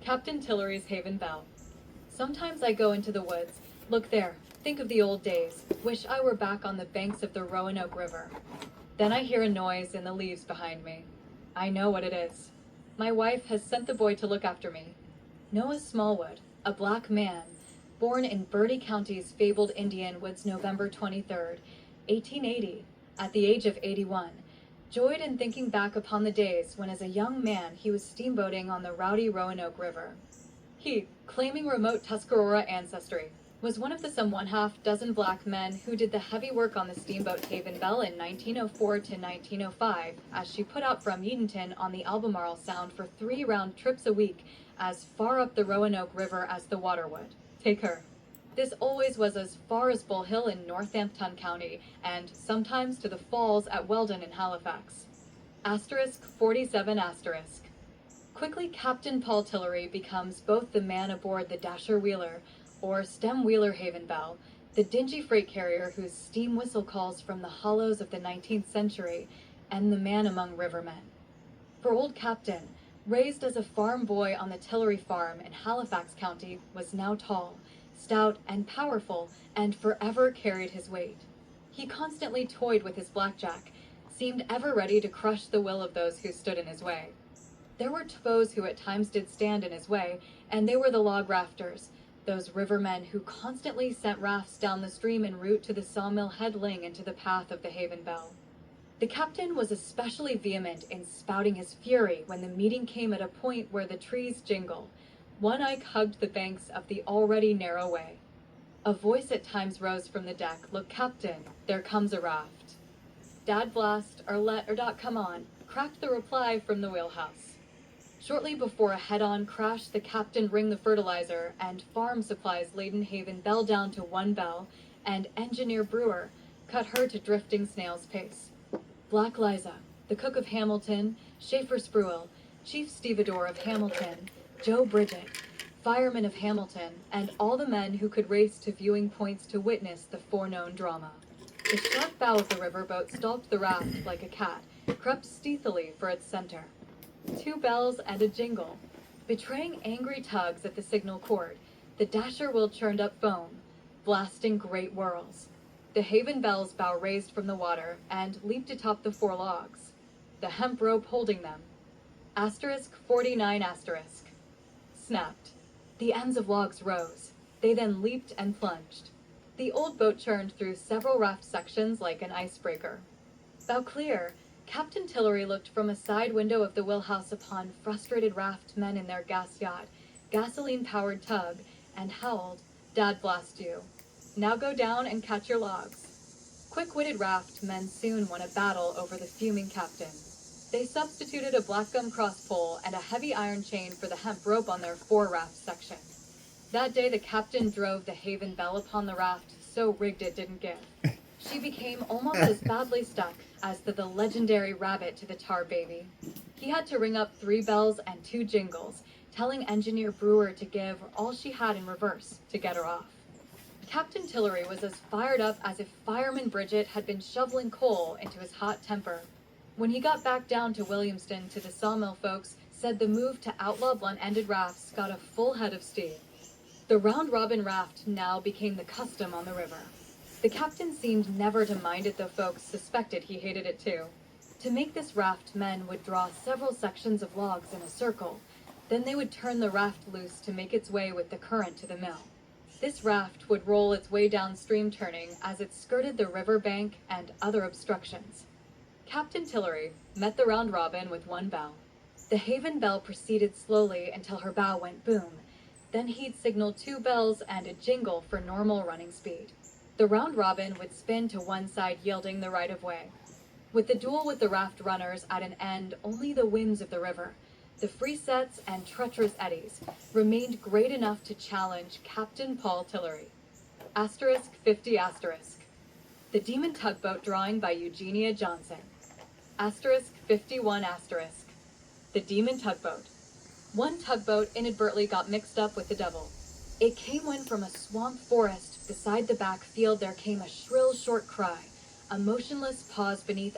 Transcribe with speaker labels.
Speaker 1: Captain Tillery's Haven Belle. Sometimes I go into the woods, look there, think of the old days, wish I were back on the banks of the Roanoke River. Then I hear a noise in the leaves behind me. I know what it is. My wife has sent the boy to look after me. Noah Smallwood, a black man, born in Bertie County's fabled Indian Woods November 23rd, 1880, at the age of 81, joyed in thinking back upon the days when as a young man he was steamboating on the rowdy Roanoke River. He, claiming remote Tuscarora ancestry, was one of the some one-half dozen black men who did the heavy work on the steamboat Haven Belle in 1904 to 1905 as she put out from Edenton on the Albemarle Sound for 3 round trips a week as far up the Roanoke River as the water would take her. This always was as far as Bull Hill in Northampton County and sometimes to the falls at Weldon in Halifax. Asterisk 47 asterisk. Quickly, Captain Paul Tillery becomes both the man aboard the Dasher Wheeler, or Stem Wheeler Haven Belle, the dingy freight carrier whose steam whistle calls from the hollows of the 19th century, and the man among rivermen. For old Captain, raised as a farm boy on the Tillery farm in Halifax County, was now tall, stout, and powerful, and forever carried his weight. He constantly toyed with his blackjack, seemed ever ready to crush the will of those who stood in his way. There were foes who at times did stand in his way, and they were the log rafters, those rivermen who constantly sent rafts down the stream en route to the sawmill headling into the path of the Haven Belle. The captain was especially vehement in spouting his fury when the meeting came at a point where the trees jingle. One ike hugged the banks of the already narrow way. A voice at times rose from the deck, "Look, Captain, there comes a raft." "Dad blast, or let or dot come on," cracked the reply from the wheelhouse. Shortly before a head-on crash, the captain ring the fertilizer and farm supplies-laden Haven Belle down to 1 bell, and engineer Brewer cut her to drifting snail's pace. Black Liza, the cook of Hamilton, Schaefer Spruill, chief stevedore of Hamilton, Joe Bridget, fireman of Hamilton, and all the men who could race to viewing points to witness the foreknown drama. The sharp bow of the riverboat stalked the raft like a cat, crept stealthily for its center. 2 bells and a jingle. Betraying angry tugs at the signal cord, the Dasher wheel churned up foam, blasting great whirls. The Haven Belle's bow raised from the water and leaped atop the 4 logs, the hemp rope holding them. Asterisk 49 asterisk. Snapped. The ends of logs rose. They then leaped and plunged. The old boat churned through several raft sections like an icebreaker. Bow clear, Captain Tillery looked from a side window of the wheelhouse upon frustrated raft men in their gas yacht, gasoline-powered tug, and howled, "Dad blast you. Now go down and catch your logs." Quick-witted raft men soon won a battle over the fuming captain. They substituted a black gum cross pole and a heavy iron chain for the hemp rope on their 4 raft section. That day the captain drove the Haven Belle upon the raft so rigged it didn't give. She became almost as badly stuck as the legendary rabbit to the tar baby. He had to ring up 3 bells and 2 jingles, telling engineer Brewer to give all she had in reverse to get her off. Captain Tillery was as fired up as if Fireman Bridget had been shoveling coal into his hot temper. When he got back down to Williamston to the sawmill folks, said the move to outlaw blunt-ended rafts got a full head of steam. The round-robin raft now became the custom on the river. The captain seemed never to mind it, though folks suspected he hated it too. To make this raft, men would draw several sections of logs in a circle. Then they would turn the raft loose to make its way with the current to the mill. This raft would roll its way downstream turning as it skirted the river bank and other obstructions. Captain Tillery met the round robin with 1 bell. The Haven Belle proceeded slowly until her bow went boom. Then he'd signal 2 bells and a jingle for normal running speed. The round robin would spin to one side, yielding the right-of-way. With the duel with the raft runners at an end, only the winds of the river, the free sets and treacherous eddies, remained great enough to challenge Captain Paul Tillery. Asterisk 50 asterisk. The Demon Tugboat drawing by Eugenia Johnson. Asterisk 51 asterisk. The Demon Tugboat. One tugboat inadvertently got mixed up with the devil. It came when from a swamp forest beside the back field there came a shrill short cry, a motionless pause beneath